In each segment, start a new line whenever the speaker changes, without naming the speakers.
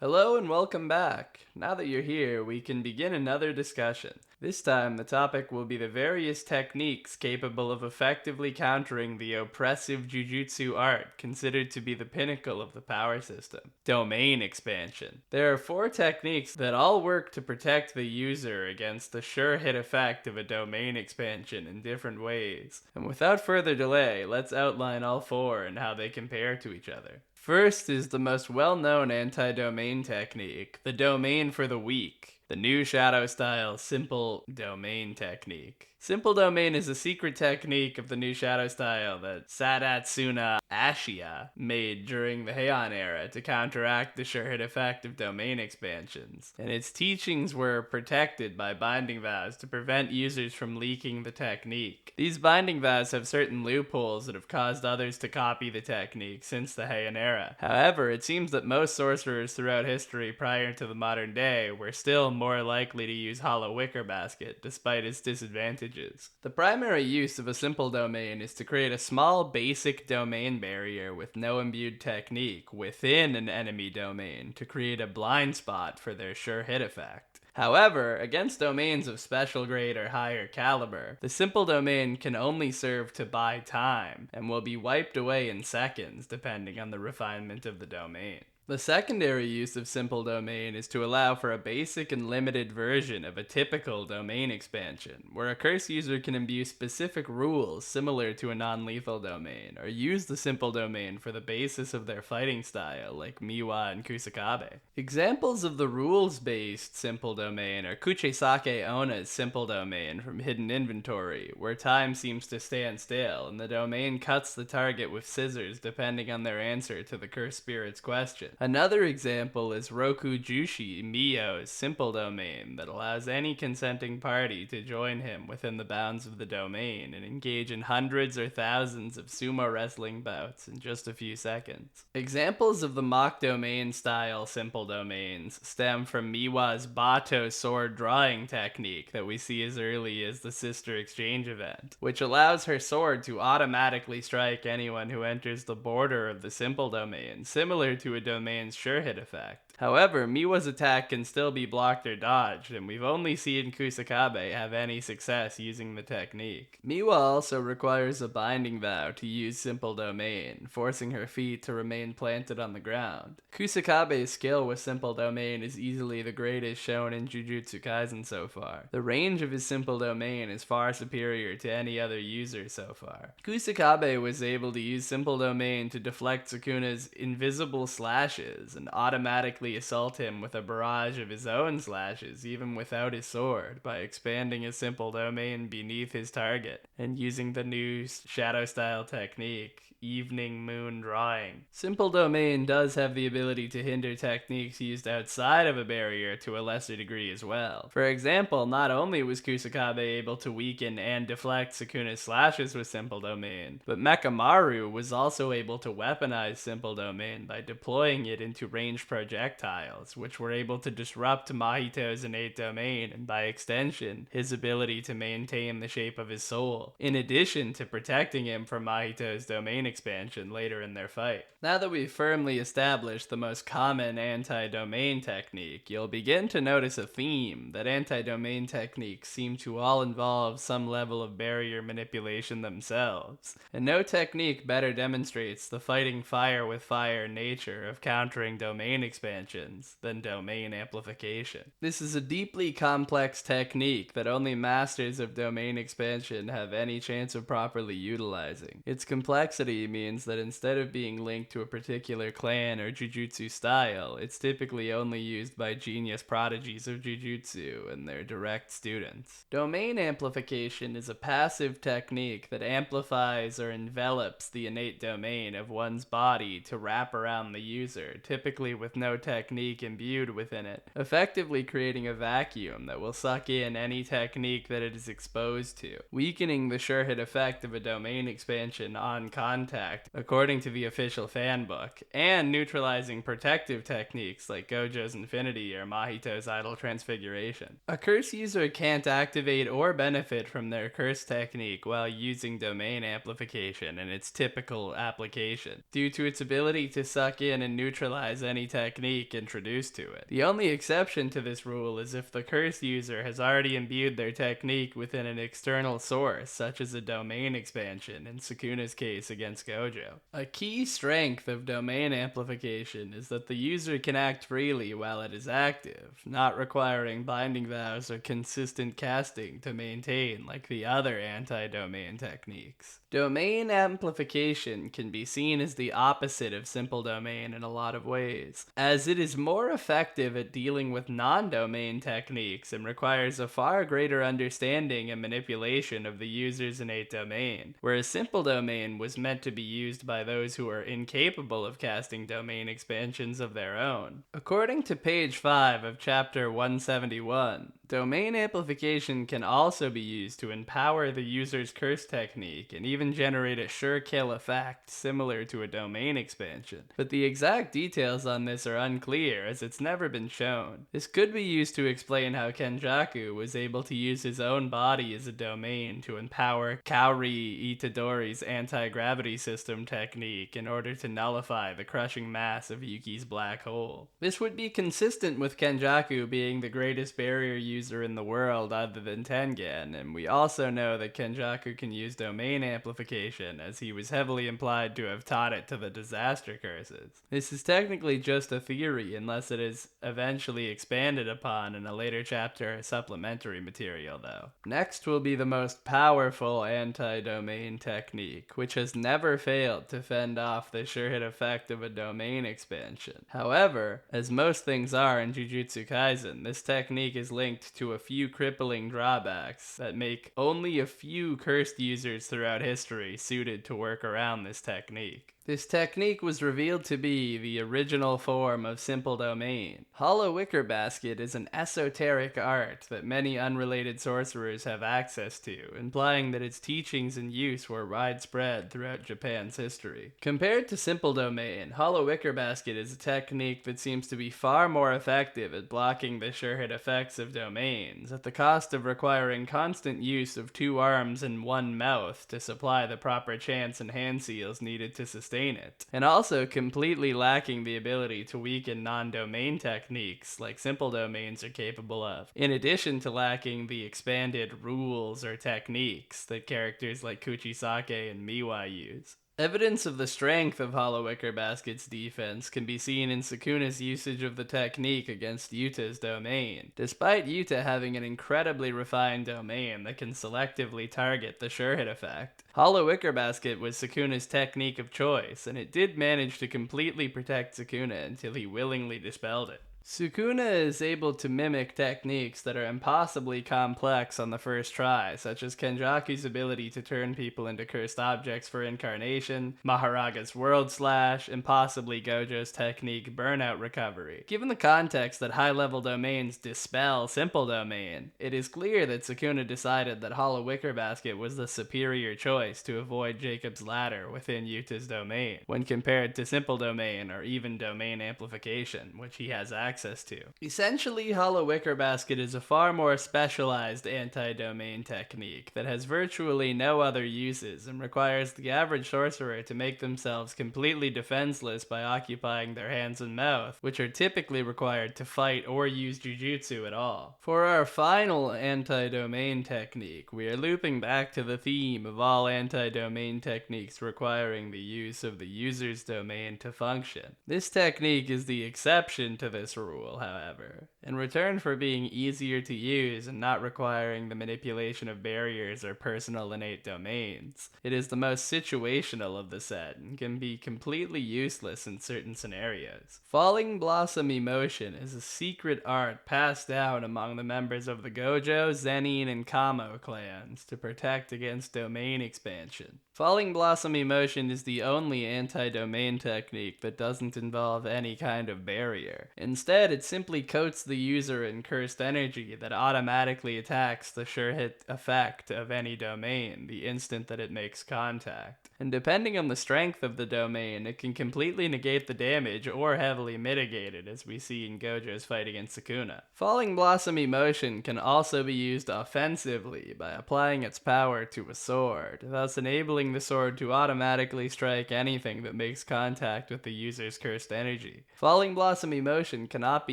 Hello and welcome back. Now that you're here, we can begin another discussion. This time, the topic will be the various techniques capable of effectively countering the oppressive jujutsu art considered to be the pinnacle of the power system: domain expansion. There are 4 techniques that all work to protect the user against the sure hit effect of a domain expansion in different ways. And without further delay, let's outline all 4 and how they compare to each other. First is the most well-known anti-domain technique, the domain for the weak, the new shadow style simple domain technique. Simple domain is a secret technique of the new shadow style that Sadatsuna Ashiya made during the Heian era to counteract the sure hit effect of domain expansions, and its teachings were protected by binding vows to prevent users from leaking the technique. These binding vows have certain loopholes that have caused others to copy the technique since the Heian era. However, it seems that most sorcerers throughout history prior to the modern day were still more likely to use Hollow Wicker Basket despite its disadvantages. The primary use of a simple domain is to create a small basic domain barrier with no imbued technique within an enemy domain to create a blind spot for their sure hit effect. However, against domains of special grade or higher caliber, the simple domain can only serve to buy time and will be wiped away in seconds depending on the refinement of the domain. The secondary use of simple domain is to allow for a basic and limited version of a typical domain expansion, where a curse user can imbue specific rules similar to a non-lethal domain, or use the simple domain for the basis of their fighting style, like Miwa and Kusakabe. Examples of the rules-based simple domain are Kuchisake Ona's simple domain from Hidden Inventory, where time seems to stand still, and the domain cuts the target with scissors depending on their answer to the curse spirit's question. Another example is Rokujushi Miyo's simple domain that allows any consenting party to join him within the bounds of the domain and engage in hundreds or thousands of sumo wrestling bouts in just a few seconds. Examples of the mock domain style simple domains stem from Miwa's Bato sword drawing technique that we see as early as the Sister Exchange event, which allows her sword to automatically strike anyone who enters the border of the simple domain, similar to a domain's sure hit effect. However, Miwa's attack can still be blocked or dodged, and we've only seen Kusakabe have any success using the technique. Miwa also requires a binding vow to use simple domain, forcing her feet to remain planted on the ground. Kusakabe's skill with simple domain is easily the greatest shown in Jujutsu Kaisen so far. The range of his simple domain is far superior to any other user so far. Kusakabe was able to use simple domain to deflect Sukuna's invisible slashes and automatically assault him with a barrage of his own slashes even without his sword by expanding his simple domain beneath his target and using the new shadow style technique, Evening Moon Drawing. Simple domain does have the ability to hinder techniques used outside of a barrier to a lesser degree as well. For example, not only was Kusakabe able to weaken and deflect Sukuna's slashes with simple domain, but Mekamaru was also able to weaponize simple domain by deploying it into ranged projectiles, which were able to disrupt Mahito's innate domain and by extension, his ability to maintain the shape of his soul, in addition to protecting him from Mahito's domain expansion later in their fight. Now that we've firmly established the most common anti-domain technique, you'll begin to notice a theme that anti-domain techniques seem to all involve some level of barrier manipulation themselves, and no technique better demonstrates the fighting fire with fire nature of countering domain expansions than domain amplification. This is a deeply complex technique that only masters of domain expansion have any chance of properly utilizing. Its complexity means that instead of being linked to a particular clan or jujutsu style, it's typically only used by genius prodigies of jujutsu and their direct students. Domain amplification is a passive technique that amplifies or envelops the innate domain of one's body to wrap around the user, typically with no technique imbued within it, effectively creating a vacuum that will suck in any technique that it is exposed to, weakening the sure hit effect of a domain expansion on contact, according to the official fanbook, and neutralizing protective techniques like Gojo's Infinity or Mahito's Idol Transfiguration. A curse user can't activate or benefit from their curse technique while using domain amplification in its typical application, due to its ability to suck in and neutralize any technique technique introduced to it. The only exception to this rule is if the curse user has already imbued their technique within an external source, such as a domain expansion, in Sukuna's case against Gojo. A key strength of domain amplification is that the user can act freely while it is active, not requiring binding vows or consistent casting to maintain like the other anti-domain techniques. Domain amplification can be seen as the opposite of simple domain in a lot of ways, as it is more effective at dealing with non-domain techniques and requires a far greater understanding and manipulation of the user's innate domain, whereas simple domain was meant to be used by those who are incapable of casting domain expansions of their own. According to page 5 of chapter 171, domain amplification can also be used to empower the user's curse technique and even generate a sure kill effect similar to a domain expansion. But the exact details on this are unclear, as it's never been shown. This could be used to explain how Kenjaku was able to use his own body as a domain to empower Kaori Itadori's anti-gravity system technique in order to nullify the crushing mass of Yuki's black hole. This would be consistent with Kenjaku being the greatest barrier user in the world other than Tengen, and we also know that Kenjaku can use domain amplification, as he was heavily implied to have taught it to the disaster curses. This is technically just a theory unless it is eventually expanded upon in a later chapter or supplementary material though. Next will be the most powerful anti-domain technique, which has never failed to fend off the sure hit effect of a domain expansion. However, as most things are in Jujutsu Kaisen, this technique is linked to a few crippling drawbacks that make only a few cursed users throughout history suited to work around this technique. This technique was revealed to be the original form of simple domain. Hollow Wicker Basket is an esoteric art that many unrelated sorcerers have access to, implying that its teachings and use were widespread throughout Japan's history. Compared to simple domain, Hollow Wicker Basket is a technique that seems to be far more effective at blocking the sure hit effects of domains, at the cost of requiring constant use of 2 arms and 1 mouth to supply the proper chants and hand seals needed to sustain it, and also completely lacking the ability to weaken non-domain techniques like simple domains are capable of, in addition to lacking the expanded rules or techniques that characters like Kuchisake and Miwa use. Evidence of the strength of Hollow Wicker Basket's defense can be seen in Sukuna's usage of the technique against Yuta's domain. Despite Yuta having an incredibly refined domain that can selectively target the sure hit effect, Hollow Wicker Basket was Sukuna's technique of choice, and it did manage to completely protect Sukuna until he willingly dispelled it. Sukuna is able to mimic techniques that are impossibly complex on the first try, such as Kenjaku's ability to turn people into cursed objects for incarnation, Maharaga's World Slash, and possibly Gojo's technique Burnout Recovery. Given the context that high-level domains dispel simple domain, it is clear that Sukuna decided that Hollow Wicker Basket was the superior choice to avoid Jacob's Ladder within Yuta's domain, when compared to simple domain or even domain amplification, which he has access to. Essentially, Hollow Wicker Basket is a far more specialized anti-domain technique that has virtually no other uses and requires the average sorcerer to make themselves completely defenseless by occupying their hands and mouth, which are typically required to fight or use Jujutsu at all. For our final anti-domain technique, we are looping back to the theme of all anti-domain techniques requiring the use of the user's domain to function. This technique is the exception to this rule, however. In return for being easier to use and not requiring the manipulation of barriers or personal innate domains, it is the most situational of the set and can be completely useless in certain scenarios. Falling Blossom Emotion is a secret art passed down among the members of the Gojo, Zenin, and Kamo clans to protect against domain expansion. Falling Blossom Emotion is the only anti-domain technique that doesn't involve any kind of barrier. Instead, it simply coats the user in cursed energy that automatically attacks the sure hit effect of any domain the instant that it makes contact. And depending on the strength of the domain, it can completely negate the damage or heavily mitigate it, as we see in Gojo's fight against Sukuna. Falling Blossom Emotion can also be used offensively by applying its power to a sword, thus enabling enabling the sword to automatically strike anything that makes contact with the user's cursed energy. Falling Blossom Emotion cannot be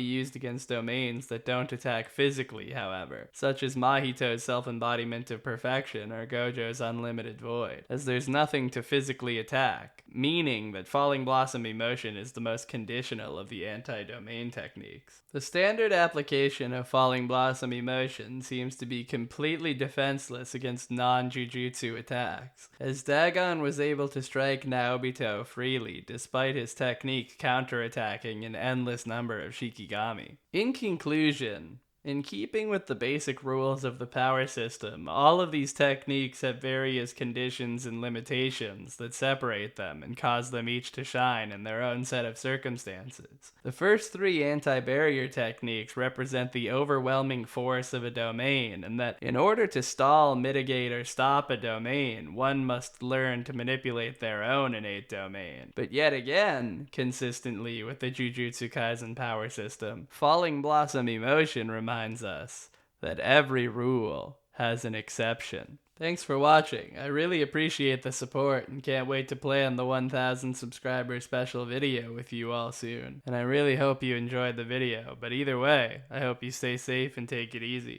used against domains that don't attack physically, however, such as Mahito's Self-Embodiment of Perfection or Gojo's Unlimited Void, as there's nothing to physically attack, meaning that Falling Blossom Emotion is the most conditional of the anti-domain techniques. The standard application of Falling Blossom Emotion seems to be completely defenseless against non-jujutsu attacks, as Dagon was able to strike Naobito freely despite his technique counterattacking an endless number of Shikigami. In conclusion, in keeping with the basic rules of the power system, all of these techniques have various conditions and limitations that separate them and cause them each to shine in their own set of circumstances. The first three anti-barrier techniques represent the overwhelming force of a domain, and that in order to stall, mitigate, or stop a domain, one must learn to manipulate their own innate domain. But yet again, consistently with the Jujutsu Kaisen power system, Falling Blossom Emotion reminds us that every rule has an exception. Thanks for watching. I really appreciate the support and can't wait to plan the 1000 subscriber special video with you all soon. And I really hope you enjoyed the video, but either way, I hope you stay safe and take it easy.